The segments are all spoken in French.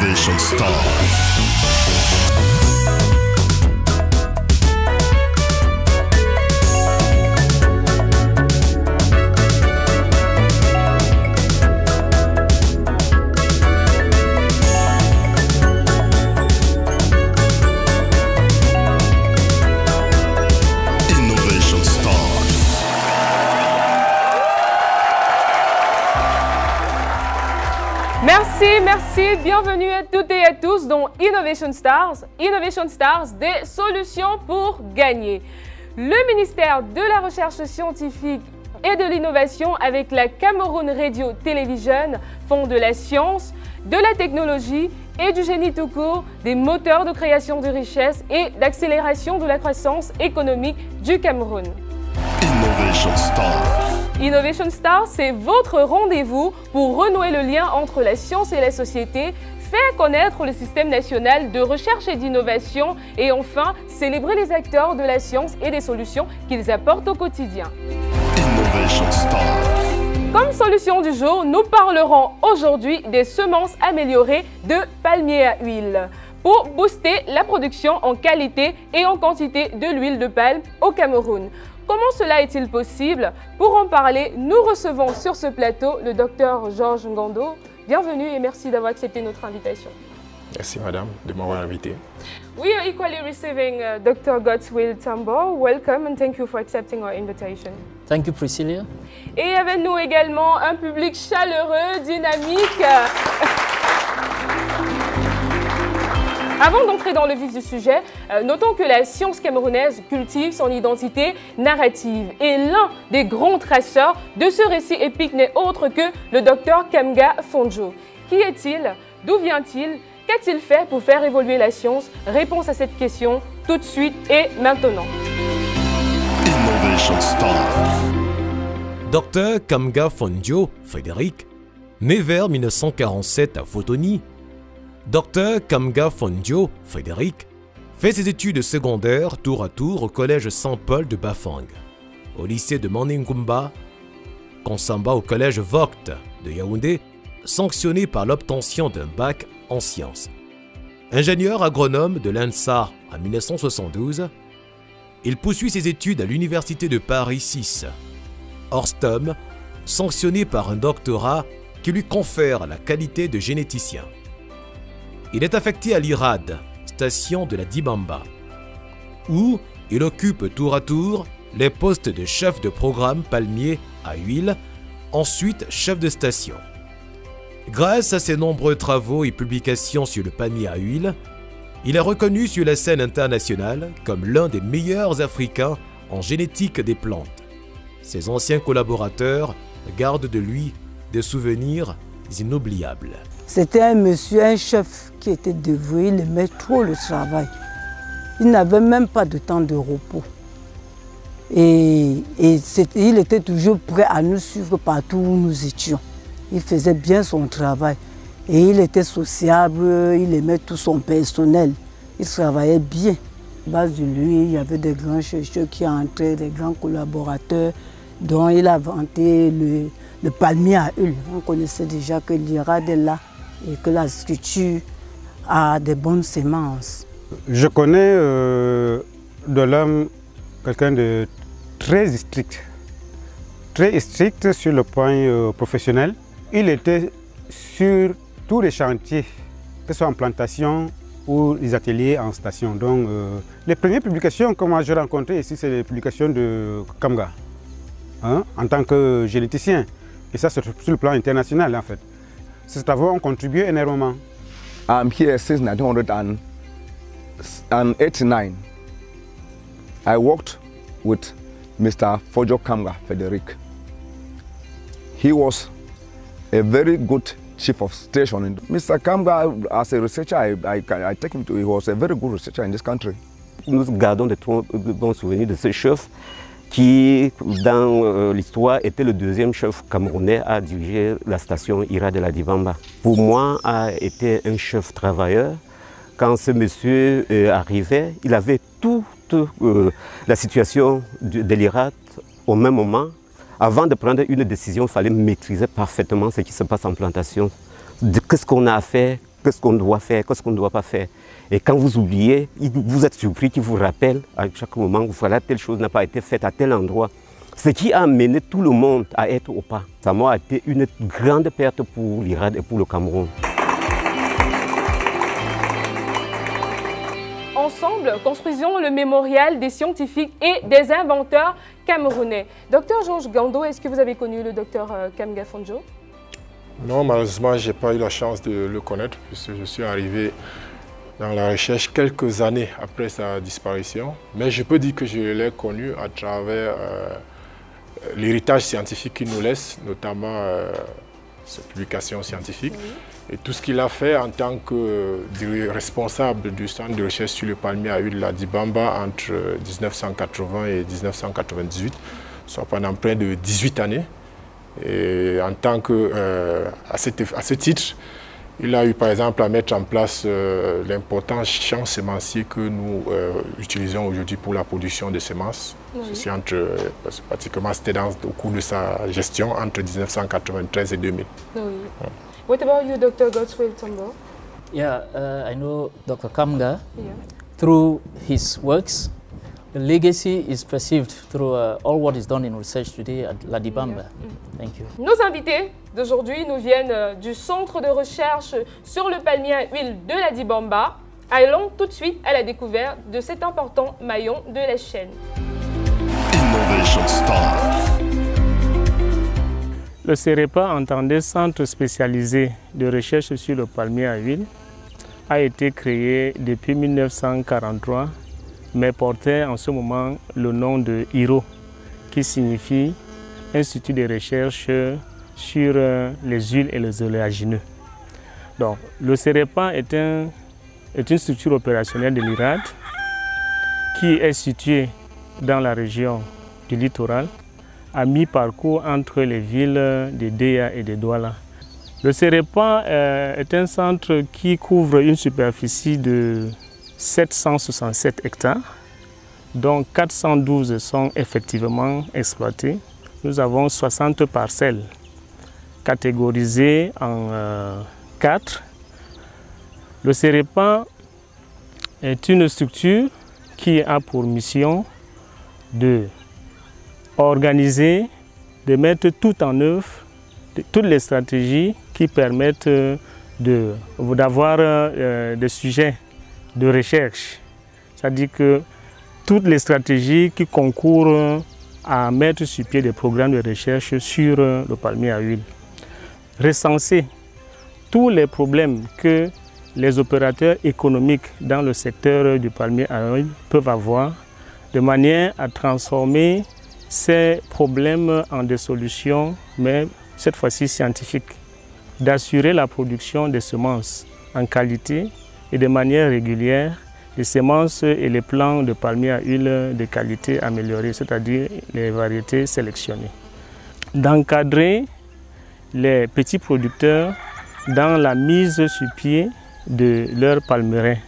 Innovation Stars. Merci, bienvenue à toutes et à tous dans Innovation Stars. Innovation Stars, des solutions pour gagner. Le ministère de la Recherche scientifique et de l'innovation avec la Cameroun Radio Television font de la science, de la technologie et du génie tout court des moteurs de création de richesse et d'accélération de la croissance économique du Cameroun. Innovation Stars. Innovation Stars, c'est votre rendez-vous pour renouer le lien entre la science et la société, faire connaître le système national de recherche et d'innovation et enfin célébrer les acteurs de la science et des solutions qu'ils apportent au quotidien. Innovation Stars. Comme solution du jour, nous parlerons aujourd'hui des semences améliorées de palmier à huile pour booster la production en qualité et en quantité de l'huile de palme au Cameroun. Comment cela est-il possible? Pour en parler, nous recevons sur ce plateau le docteur Georges Ngando. Bienvenue et merci d'avoir accepté notre invitation. Merci madame de m'avoir invité. We are equally receiving Dr. Godswill Tambo. Welcome and thank you for accepting our invitation. Thank you, Priscilla. Et avec nous également un public chaleureux, dynamique. Avant d'entrer dans le vif du sujet, notons que la science camerounaise cultive son identité narrative. Et l'un des grands traceurs de ce récit épique n'est autre que le docteur Kamga Fondjo. Qui est-il? D'où vient-il? Qu'a-t-il fait pour faire évoluer la science? Réponse à cette question tout de suite et maintenant. Innovation Stars. Dr Kamga Fondjo, Frédéric, né vers 1947 à Fotoni, Dr Kamga Fondjo, Frédéric, fait ses études secondaires tour à tour au collège Saint-Paul de Bafang, au lycée de Maningumba, Konsamba au collège Vogt de Yaoundé, sanctionné par l'obtention d'un bac en sciences. Ingénieur agronome de l'INSA en 1972, il poursuit ses études à l'université de Paris 6, Orstom, sanctionné par un doctorat qui lui confère la qualité de généticien. Il est affecté à l'IRAD, station de la Dibamba, où il occupe tour à tour les postes de chef de programme palmier à huile, ensuite chef de station. Grâce à ses nombreux travaux et publications sur le palmier à huile, il est reconnu sur la scène internationale comme l'un des meilleurs Africains en génétique des plantes. Ses anciens collaborateurs gardent de lui des souvenirs inoubliables. C'était un monsieur, un chef qui était dévoué, il aimait trop le travail. Il n'avait même pas de temps de repos. Et il était toujours prêt à nous suivre partout où nous étions. Il faisait bien son travail. Et il était sociable, il aimait tout son personnel. Il travaillait bien. À base de lui, il y avait des grands chercheurs qui entraient, des grands collaborateurs, dont il a inventé le palmier à huile. On connaissait déjà que l'IRAD est là et que la structure a des bonnes semences. Je connais de l'homme quelqu'un de très strict sur le point professionnel. Il était sur tous les chantiers, que ce soit en plantation ou les ateliers en station. Donc, les premières publications que moi j'ai rencontrées ici, c'est les publications de Kamga, hein, en tant que généticien. Et ça, c'est sur le plan international, en fait. Ces travaux ont contribué énormément. I'm here since 1989. I worked with Mr. Fondjo Kamga Frederick. He was a very good chief of station. Mr. Kamga, as a researcher, I take him to, he was a very good researcher in this country. Nous gardons de très bons souvenirs de ce chef qui, dans l'histoire, était le deuxième chef camerounais à diriger la station IRA de la Dibamba. Pour moi, a été un chef travailleur. Quand ce monsieur arrivait, il avait toute la situation de l'IRA au même moment. Avant de prendre une décision, il fallait maîtriser parfaitement ce qui se passe en plantation. Qu'est-ce qu'on a à faire, qu'est-ce qu'on doit faire, qu'est-ce qu'on ne doit pas faire. Et quand vous oubliez, vous êtes surpris qu'il vous rappelle à chaque moment que voilà, telle chose n'a pas été faite à tel endroit. Ce qui a amené tout le monde à être au pas. Ça m'a été une grande perte pour l'IRAD et pour le Cameroun. Ensemble, construisons le mémorial des scientifiques et des inventeurs camerounais. Docteur Georges Gando, est-ce que vous avez connu le docteur Kamga Fondjo? Non, malheureusement, je n'ai pas eu la chance de le connaître puisque je suis arrivé dans la recherche quelques années après sa disparition. Mais je peux dire que je l'ai connu à travers l'héritage scientifique qu'il nous laisse, notamment ses publications scientifiques. Oui. Et tout ce qu'il a fait en tant que responsable du centre de recherche sur le palmier à huile, la Dibamba, entre 1980 et 1998, soit pendant près de 18 années. Et en tant que, à ce titre, il a eu par exemple à mettre en place l'important champ sémencier que nous utilisons aujourd'hui pour la production de semences. Oui. Ceci pratiquement c'était au cours de sa gestion entre 1993 et 2000. Oui. Ouais. What about you, Dr. Godswill Tombo? Yeah, I know Dr. Kamga. Through his works, the legacy is perceived through all what is done in research today at La Dibamba. Thank you. Nos invités d'aujourd'hui nous viennent du centre de recherche sur le palmier à huile de la Dibamba. Allons tout de suite à la découverte de cet important maillon de la chaîne. Innovation Stars. Le CEREPA, entendait Centre spécialisé de recherche sur le palmier à huile, a été créé depuis 1943, mais portait en ce moment le nom de IRO, qui signifie Institut de recherche sur les huiles et les oléagineux. Donc, le CEREPA est une structure opérationnelle de l'IRAD qui est située dans la région du littoral, à mi-parcours entre les villes de Déa et de Douala. Le CEREPA est un centre qui couvre une superficie de 767 hectares, dont 412 sont effectivement exploités. Nous avons 60 parcelles catégorisées en 4. Le CEREPA est une structure qui a pour mission de organiser, de mettre tout en œuvre, toutes les stratégies qui permettent d'avoir des sujets de recherche. C'est-à-dire que toutes les stratégies qui concourent à mettre sur pied des programmes de recherche sur le palmier à huile. Recenser tous les problèmes que les opérateurs économiques dans le secteur du palmier à huile peuvent avoir, de manière à transformer ces problèmes en des solutions, mais cette fois-ci scientifiques, d'assurer la production des semences en qualité et de manière régulière, les semences et les plants de palmier à huile de qualité améliorée, c'est-à-dire les variétés sélectionnées. D'encadrer les petits producteurs dans la mise sur pied de leurs palmeraies,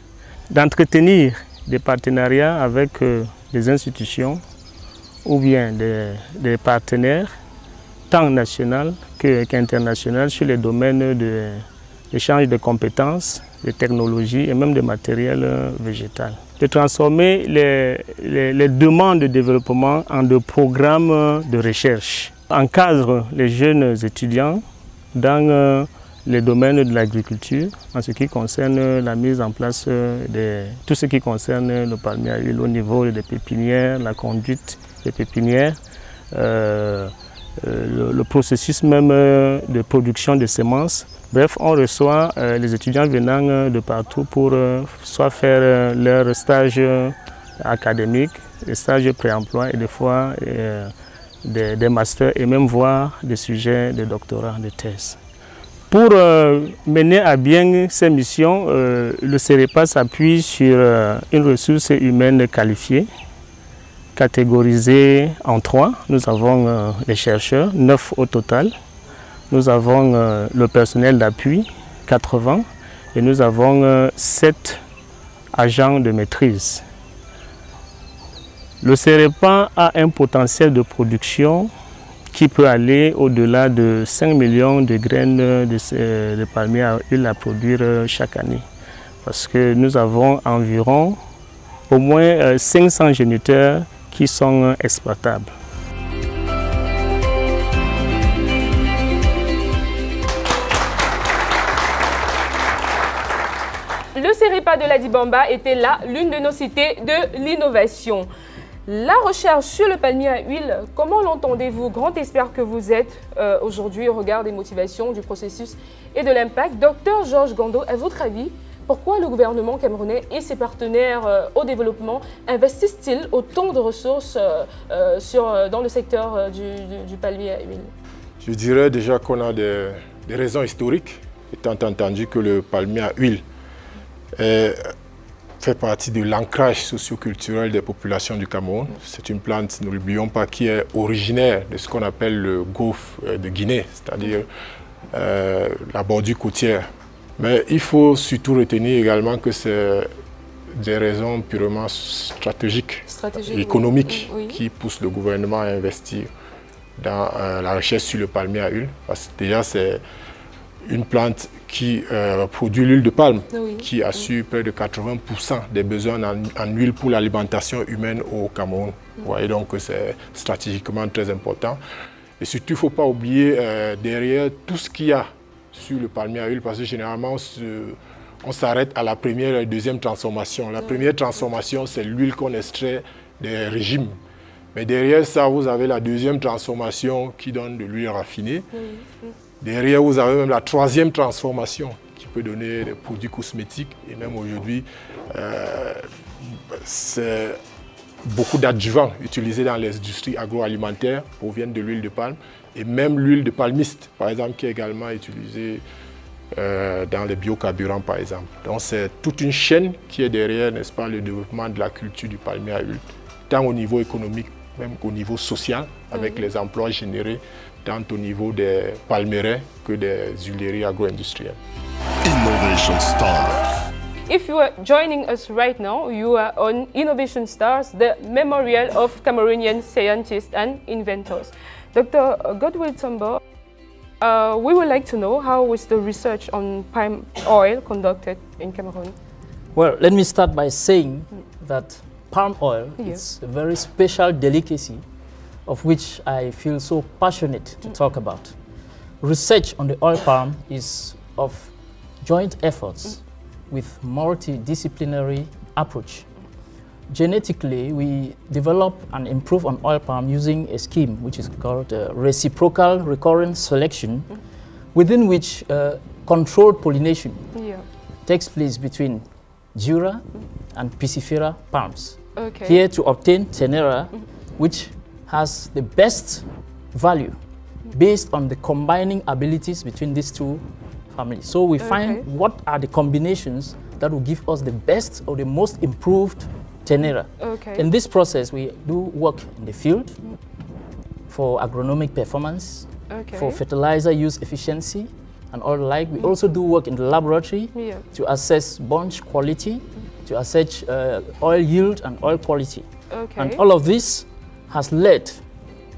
d'entretenir des partenariats avec des institutions ou bien des partenaires, tant nationaux qu'internationaux, sur les domaines de l'échange de compétences, de technologies et même de matériel végétal. De transformer les demandes de développement en des programmes de recherche. Encadre les jeunes étudiants dans les domaines de l'agriculture, en ce qui concerne la mise en place de tout ce qui concerne le palmier à huile au niveau des pépinières, la conduite des pépinières, le processus même de production de semences. Bref, on reçoit les étudiants venant de partout pour soit faire leur stage académique, des stages pré-emploi et des fois des masters et même voir des sujets de doctorat, de thèse. Pour mener à bien ces missions, le CEREPA s'appuie sur une ressource humaine qualifiée, catégorisée en 3. Nous avons les chercheurs, 9 au total. Nous avons le personnel d'appui, 80. Et nous avons 7 agents de maîtrise. Le CEREPA a un potentiel de production qui peut aller au-delà de 5 millions de graines de palmier à huile à produire chaque année. Parce que nous avons environ au moins 500 géniteurs qui sont exploitables. Le Seripa de la Dibamba était là l'une de nos cités de l'innovation. La recherche sur le palmier à huile, comment l'entendez-vous? Grand expert que vous êtes aujourd'hui au regard des motivations, du processus et de l'impact. Docteur Georges Gando, à votre avis, pourquoi le gouvernement camerounais et ses partenaires au développement investissent-ils autant de ressources dans le secteur du palmier à huile? Je dirais déjà qu'on a des raisons historiques, étant entendu que le palmier à huile fait partie de l'ancrage socio-culturel des populations du Cameroun. C'est une plante, ne l'oublions pas, qui est originaire de ce qu'on appelle le golfe de Guinée, c'est-à-dire la bordure côtière. Mais il faut surtout retenir également que c'est des raisons purement stratégiques et économiques qui poussent le gouvernement à investir dans la recherche sur le palmier à huile. Parce que déjà, c'est une plante qui produit l'huile de palme, qui assure près de 80% des besoins en huile pour l'alimentation humaine au Cameroun. Vous voyez donc que c'est stratégiquement très important. Et surtout, il ne faut pas oublier derrière tout ce qu'il y a sur le palmier à huile, parce que généralement, on s'arrête à la première et la deuxième transformation. La première transformation, c'est l'huile qu'on extrait des régimes. Mais derrière ça, vous avez la deuxième transformation qui donne de l'huile raffinée. Derrière, vous avez même la troisième transformation qui peut donner des produits cosmétiques. Et même aujourd'hui, c'est beaucoup d'adjuvants utilisés dans les industries agroalimentaires proviennent de l'huile de palme. Et même l'huile de palmiste, par exemple, qui est également utilisée dans les biocarburants, par exemple. Donc c'est toute une chaîne qui est derrière, n'est-ce pas, le développement de la culture du palmier à huile, tant au niveau économique, même qu'au niveau social, avec les emplois générés, tant au niveau des palmeraies que des huileries agro-industrielles. Innovation Stars. If you are joining us right now, you are on Innovation Stars, the memorial of Cameroonian scientists and inventors. Dr. Godwill Tsombo, we would like to know how was the research on palm oil conducted in Cameroon? Well, let me start by saying that palm oil is a very special delicacy of which I feel so passionate to talk about. Research on the oil palm is of joint efforts with multidisciplinary approach. Genetically, we develop and improve on oil palm using a scheme which is called reciprocal recurrent selection, within which controlled pollination takes place between Jura and Piscifera palms. Here to obtain Tenera, which has the best value based on the combining abilities between these two families. So we find what are the combinations that will give us the best or the most improved Tenera. In this process, we do work in the field for agronomic performance, for fertilizer use efficiency, and all the like. We also do work in the laboratory to assess bunch quality, to assess oil yield and oil quality. And all of this has led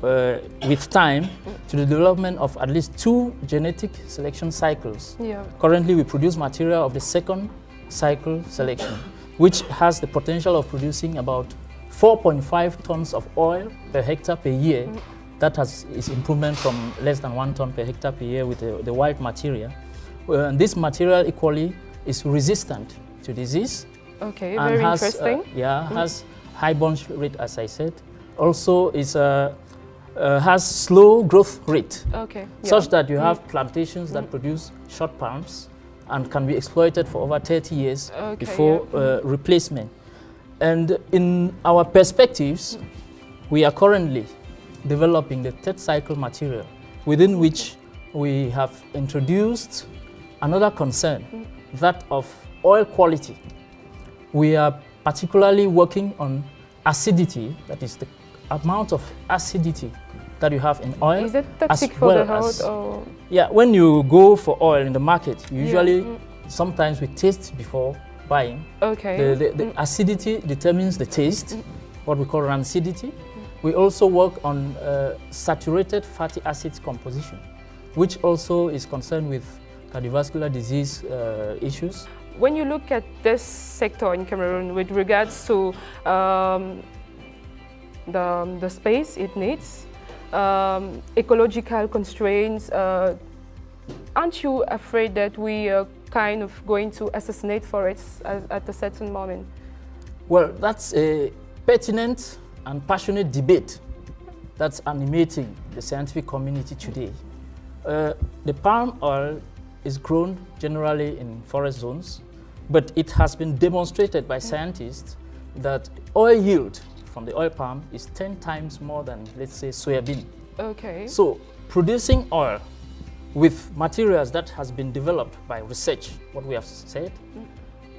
with time to the development of at least 2 genetic selection cycles. Currently, we produce material of the second cycle selection, which has the potential of producing about 4.5 tons of oil per hectare per year. That is improvement from less than 1 ton per hectare per year with the wild material. And this material equally is resistant to disease. Okay, very interesting. Has high bunch rate, as I said. Also, has slow growth rate, such that you have plantations that produce short palms and can be exploited for over 30 years before replacement. And in our perspectives, we are currently developing the 3rd cycle material, within which we have introduced another concern, that of oil quality. We are particularly working on acidity, that is the amount of acidity that you have in oil. Is it toxic for the health? Or? Yeah, when you go for oil in the market, usually sometimes we taste before buying. The acidity determines the taste, what we call rancidity. We also work on saturated fatty acids composition, which also is concerned with cardiovascular disease issues. When you look at this sector in Cameroon with regards to the space it needs, ecological constraints, aren't you afraid that we are kind of going to assassinate forests at a certain moment? Well, that's a pertinent and passionate debate that's animating the scientific community today. The palm oil is grown generally in forest zones, but it has been demonstrated by scientists that oil yield from the oil palm is 10 times more than, let's say, soybean. Okay. So producing oil with materials that has been developed by research, what we have said,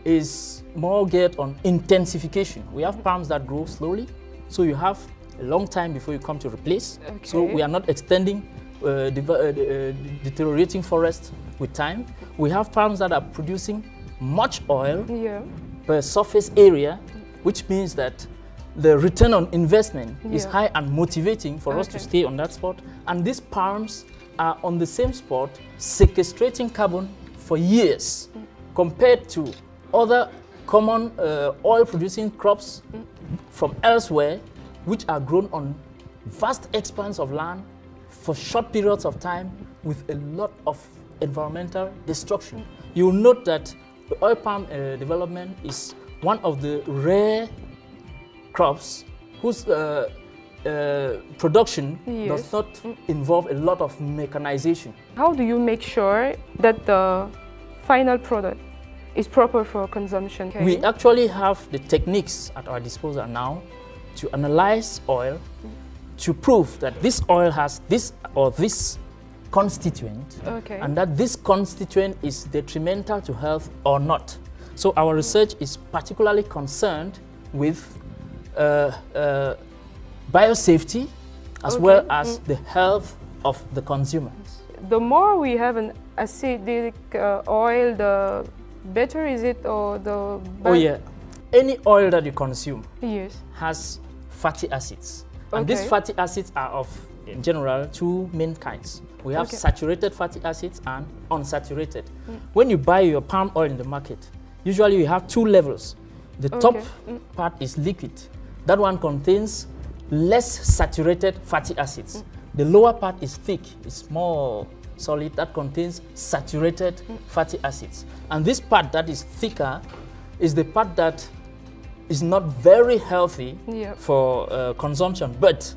is more geared on intensification. We have palms that grow slowly, so you have a long time before you come to replace. Okay. So we are not extending deteriorating forests with time. We have palms that are producing much oil per surface area, which means that the return on investment is high and motivating for us to stay on that spot. And these palms are on the same spot, sequestrating carbon for years, compared to other common oil-producing crops from elsewhere, which are grown on vast expanse of land for short periods of time with a lot of environmental destruction. You will note that the oil palm development is one of the rare crops whose production does not involve a lot of mechanization. How do you make sure that the final product is proper for consumption? Okay. We actually have the techniques at our disposal now to analyze oil to prove that this oil has this or this constituent, and that this constituent is detrimental to health or not. So our research is particularly concerned with biosafety as well as the health of the consumer. The more we have an acidic oil, the better is it, or the bad? Oh yeah, any oil that you consume has fatty acids. And these fatty acids are of, in general, two main kinds. We have saturated fatty acids and unsaturated. When you buy your palm oil in the market, usually you have two levels. The top part is liquid. That one contains less saturated fatty acids. The lower part is thick, it's more solid, that contains saturated fatty acids. And this part that is thicker is the part that is not very healthy for consumption. But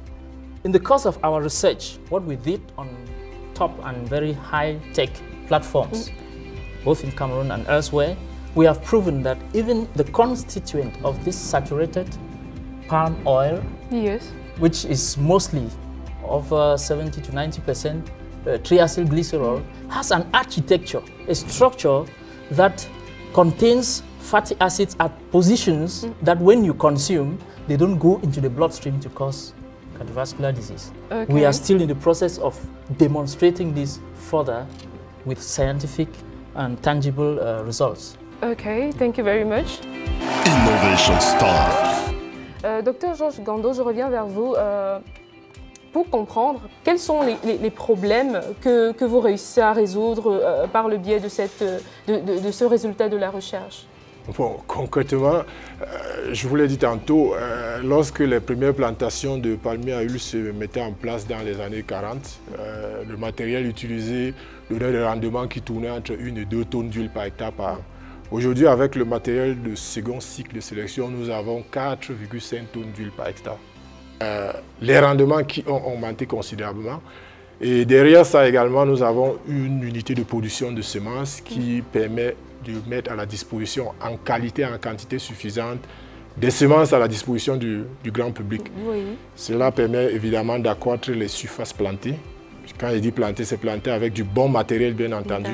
in the course of our research, what we did on top and very high-tech platforms, both in Cameroon and elsewhere, we have proven that even the constituent of this saturated palm oil, which is mostly over 70 to 90% triacylglycerol, has an architecture, a structure that contains fatty acids at positions that when you consume, they don't go into the bloodstream to cause cardiovascular disease. We are still in the process of demonstrating this further with scientific and tangible results. Okay, thank you very much. Innovation Stars. Docteur Georges Gando, je reviens vers vous pour comprendre quels sont les problèmes que vous réussissez à résoudre par le biais de ce résultat de la recherche. Bon, concrètement, je vous l'ai dit tantôt, lorsque les premières plantations de palmiers à huile se mettaient en place dans les années 40, le matériel utilisé donnait des rendements qui tournaient entre 1 et 2 tonnes d'huile par hectare par an. Aujourd'hui, avec le matériel de second cycle de sélection, nous avons 4,5 tonnes d'huile par hectare. Les rendements qui ont augmenté considérablement. Et derrière ça également, nous avons une unité de production de semences qui permet de mettre à la disposition en qualité et en quantité suffisante des semences à la disposition du grand public. Cela permet évidemment d'accroître les surfaces plantées. Quand je dis planter, c'est planter avec du bon matériel bien entendu.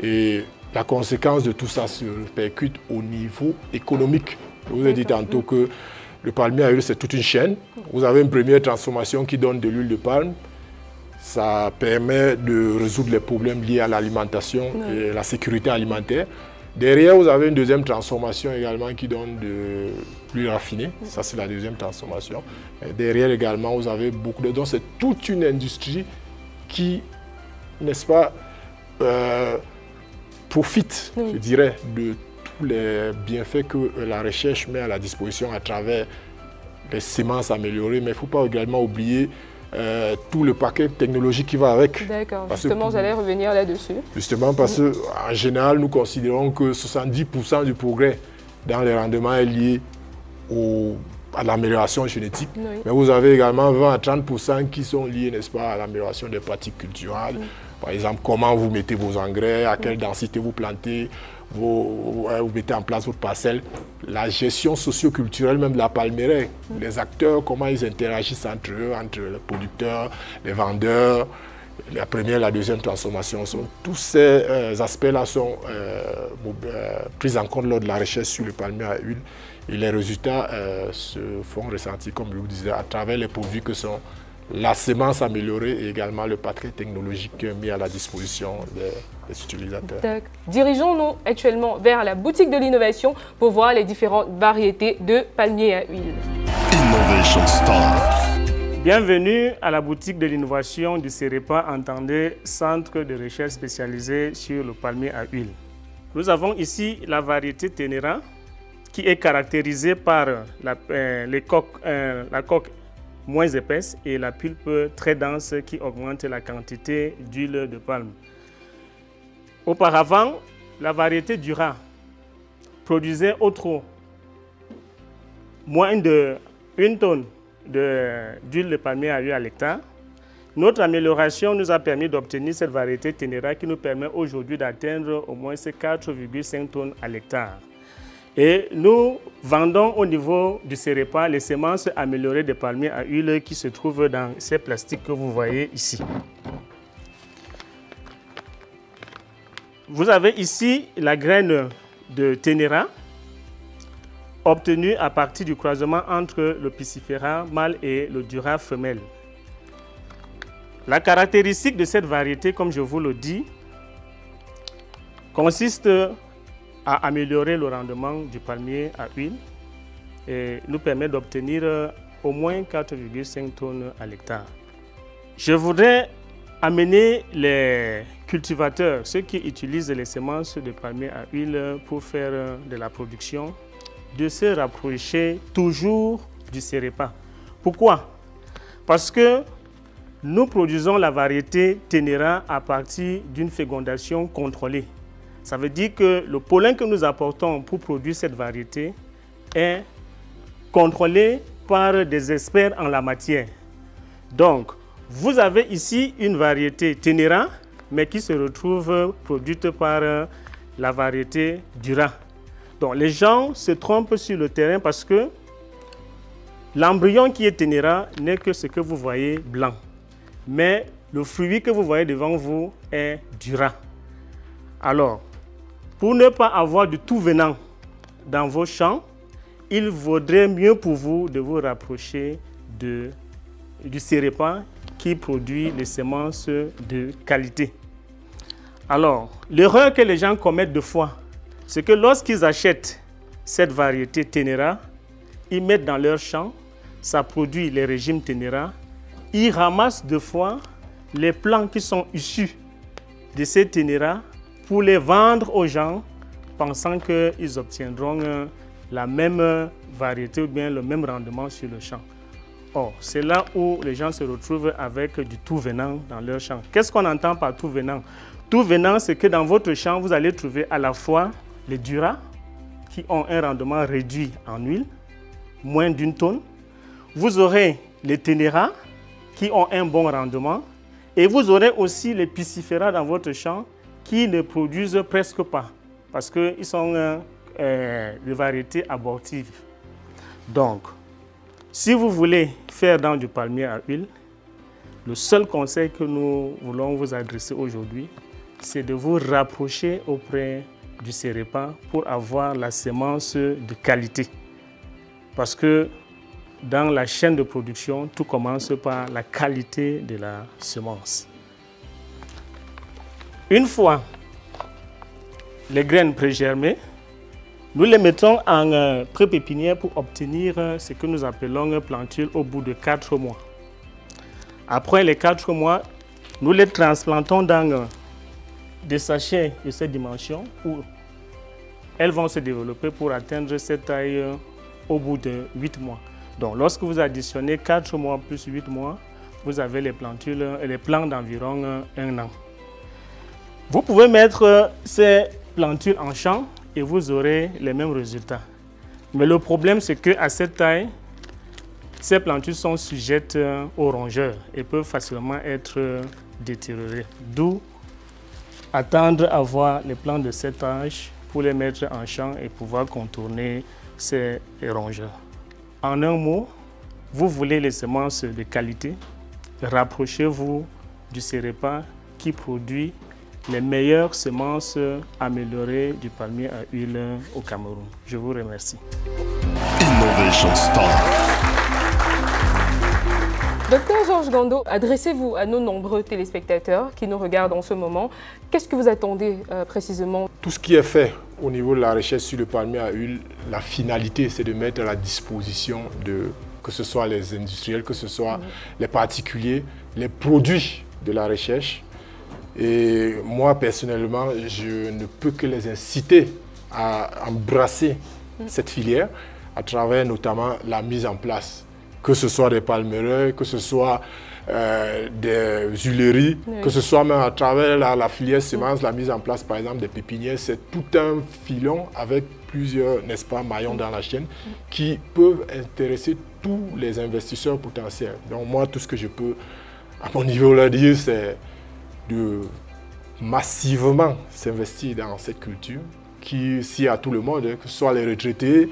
Et la conséquence de tout ça se répercute au niveau économique. Je vous ai dit tantôt que le palmier à huile, c'est toute une chaîne. Vous avez une première transformation qui donne de l'huile de palme. Ça permet de résoudre les problèmes liés à l'alimentation et la sécurité alimentaire. Derrière, vous avez une deuxième transformation également qui donne de plus raffiné. Ça, c'est la deuxième transformation. Et derrière également, vous avez beaucoup de... Donc, c'est toute une industrie qui, n'est-ce pas, profite, je dirais, de tous les bienfaits que la recherche met à la disposition à travers les semences améliorées. Mais il ne faut pas également oublier tout le paquet technologique qui va avec. D'accord, justement, j'allais revenir là-dessus. Justement parce qu'en général, nous considérons que 70% du progrès dans les rendements est lié à l'amélioration génétique. Oui. Mais vous avez également 20 à 30% qui sont liés, n'est-ce pas, à l'amélioration des pratiques culturelles. Par exemple, comment vous mettez vos engrais, à quelle densité vous plantez, vous mettez en place votre parcelle, la gestion socio-culturelle même de la palmeraie, les acteurs, comment ils interagissent entre eux, entre les producteurs, les vendeurs, la première et la deuxième transformation. Tous ces aspects-là sont pris en compte lors de la recherche sur le palmier à huile et les résultats se font ressentir, comme je vous disais, à travers les produits que sont la semence améliorée et également le paquet technologique mis à la disposition des utilisateurs. Dirigeons-nous actuellement vers la boutique de l'innovation pour voir les différentes variétés de palmiers à huile. Innovation Stars. Bienvenue à la boutique de l'innovation du CEREPA, entendez, Centre de recherche spécialisé sur le palmier à huile. Nous avons ici la variété Tenera qui est caractérisée par la coque moins épaisse et la pulpe très dense qui augmente la quantité d'huile de palme. Auparavant, la variété Dura produisait au trop moins de 1 tonne d'huile de palmier à huile à l'hectare. Notre amélioration nous a permis d'obtenir cette variété Tenera qui nous permet aujourd'hui d'atteindre au moins 4,5 tonnes à l'hectare. Et nous vendons au niveau du CEREPA les semences améliorées de palmiers à huile qui se trouvent dans ces plastiques que vous voyez ici. Vous avez ici la graine de Tenera obtenue à partir du croisement entre le Piscifera mâle et le Dura femelle. La caractéristique de cette variété, comme je vous le dis, consiste à améliorer le rendement du palmier à huile et nous permet d'obtenir au moins 4,5 tonnes à l'hectare. Je voudrais amener les cultivateurs, ceux qui utilisent les semences de palmier à huile pour faire de la production, de se rapprocher toujours du CEREPA. Pourquoi? Parce que nous produisons la variété Tenera à partir d'une fécondation contrôlée. Ça veut dire que le pollen que nous apportons pour produire cette variété est contrôlé par des experts en la matière. Donc, vous avez ici une variété Tenera, mais qui se retrouve produite par la variété Dura. Donc, les gens se trompent sur le terrain parce que l'embryon qui est Tenera n'est que ce que vous voyez blanc. Mais le fruit que vous voyez devant vous est Dura. Alors, pour ne pas avoir de tout venant dans vos champs, il vaudrait mieux pour vous de vous rapprocher du CEREPA qui produit les semences de qualité. Alors, l'erreur que les gens commettent de fois, c'est que lorsqu'ils achètent cette variété Tenera, ils mettent dans leur champ, ça produit les régimes Tenera, ils ramassent de fois les plants qui sont issus de ces Tenera pour les vendre aux gens, pensant qu'ils obtiendront la même variété ou bien le même rendement sur le champ. Or, c'est là où les gens se retrouvent avec du tout venant dans leur champ. Qu'est-ce qu'on entend par tout venant? Tout venant, c'est que dans votre champ, vous allez trouver à la fois les Dura, qui ont un rendement réduit en huile, moins d'1 tonne. Vous aurez les Tenera, qui ont un bon rendement. Et vous aurez aussi les Piscifera dans votre champ, qui ne produisent presque pas, parce qu'ils sont des variétés abortives. Donc, si vous voulez faire dans du palmier à huile, le seul conseil que nous voulons vous adresser aujourd'hui, c'est de vous rapprocher auprès du CEREPA pour avoir la semence de qualité. Parce que dans la chaîne de production, tout commence par la qualité de la semence. Une fois les graines pré-germées, nous les mettons en pré-pépinière pour obtenir ce que nous appelons plantule au bout de 4 mois. Après les 4 mois, nous les transplantons dans des sachets de cette dimension où elles vont se développer pour atteindre cette taille au bout de 8 mois. Donc lorsque vous additionnez 4 mois plus 8 mois, vous avez les plantules et les plants d'environ 1 an. Vous pouvez mettre ces plantules en champ et vous aurez les mêmes résultats. Mais le problème, c'est qu'à cette taille, ces plantules sont sujettes aux rongeurs et peuvent facilement être détériorées. D'où attendre à voir les plants de cet âge pour les mettre en champ et pouvoir contourner ces rongeurs. En un mot, vous voulez les semences de qualité, rapprochez-vous du CEREPA qui produit les meilleures semences améliorées du palmier à huile au Cameroun. Je vous remercie. Innovation Star. Docteur Georges Gando, adressez-vous à nos nombreux téléspectateurs qui nous regardent en ce moment. Qu'est-ce que vous attendez précisément? Tout ce qui est fait au niveau de la recherche sur le palmier à huile, la finalité, c'est de mettre à la disposition de, que ce soit les industriels, que ce soit les particuliers, les produits de la recherche. Et moi, personnellement, je ne peux que les inciter à embrasser cette filière à travers notamment la mise en place, que ce soit des palmeraies, que ce soit des huileries, que ce soit même à travers la filière semences, la mise en place par exemple des pépinières. C'est tout un filon avec plusieurs, n'est-ce pas, maillons dans la chaîne qui peuvent intéresser tous les investisseurs potentiels. Donc moi, tout ce que je peux, à mon niveau, leur dire, c'est de massivement s'investir dans cette culture qui, si à tout le monde, que ce soit les retraités,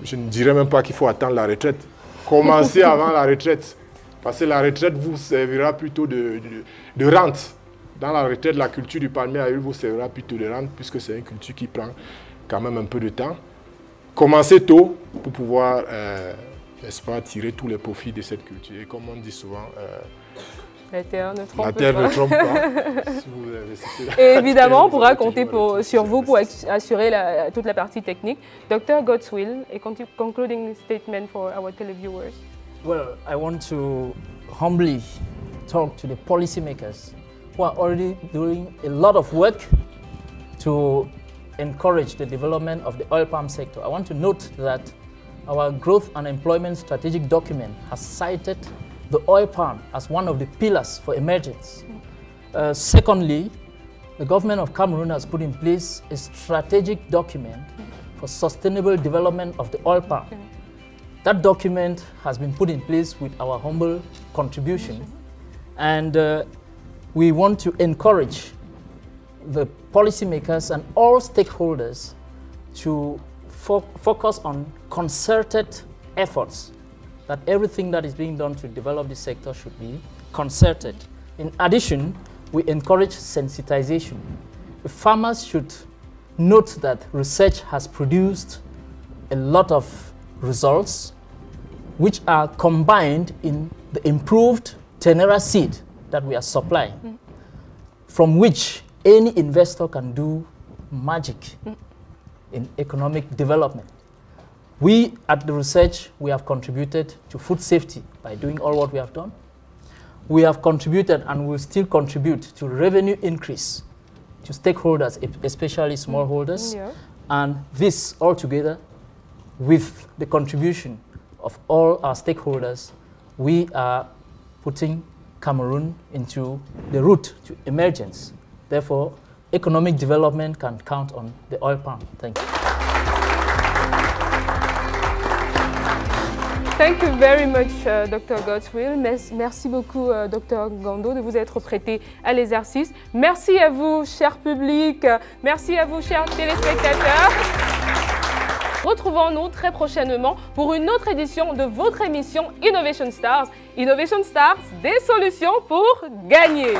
je ne dirais même pas qu'il faut attendre la retraite. Commencez avant la retraite, parce que la retraite vous servira plutôt de rente. Dans la retraite, la culture du palmier à huile vous servira plutôt de rente, puisque c'est une culture qui prend quand même un peu de temps. Commencez tôt pour pouvoir, n'est-ce pas, tirer tous les profits de cette culture. Et comme on dit souvent, la terre ne trompe pas. La terre ne trompe pas. Si vous investissez là. Et évidemment, on pourra compter sur vous pour assurer toute la partie technique. Dr. Godswill, a concluding statement for our televiewers. Well, I want to humbly talk to the policymakers who are already doing a lot of work to encourage the development of the oil palm sector. I want to note that our growth and employment strategic document has cited the oil palm as one of the pillars for emergence. Secondly, the government of Cameroon has put in place a strategic document for sustainable development of the oil palm. That document has been put in place with our humble contribution, and we want to encourage the policymakers and all stakeholders to focus on concerted efforts, that everything that is being done to develop this sector should be concerted. In addition, we encourage sensitization. The farmers should note that research has produced a lot of results which are combined in the improved Tenera seed that we are supplying, from which any investor can do magic in economic development. We at the research, we have contributed to food safety by doing all what we have done. We have contributed and will still contribute to revenue increase to stakeholders, especially smallholders. And this all together, with the contribution of all our stakeholders, we are putting Cameroon into the route to emergence. Therefore, economic development can count on the oil palm. Thank you. Thank you very much, Dr. Godswill. Merci beaucoup, Dr. Gando, de vous être prêté à l'exercice. Merci à vous, cher public. Merci à vous, chers téléspectateurs. Retrouvons-nous très prochainement pour une autre édition de votre émission Innovation Stars. Innovation Stars, des solutions pour gagner.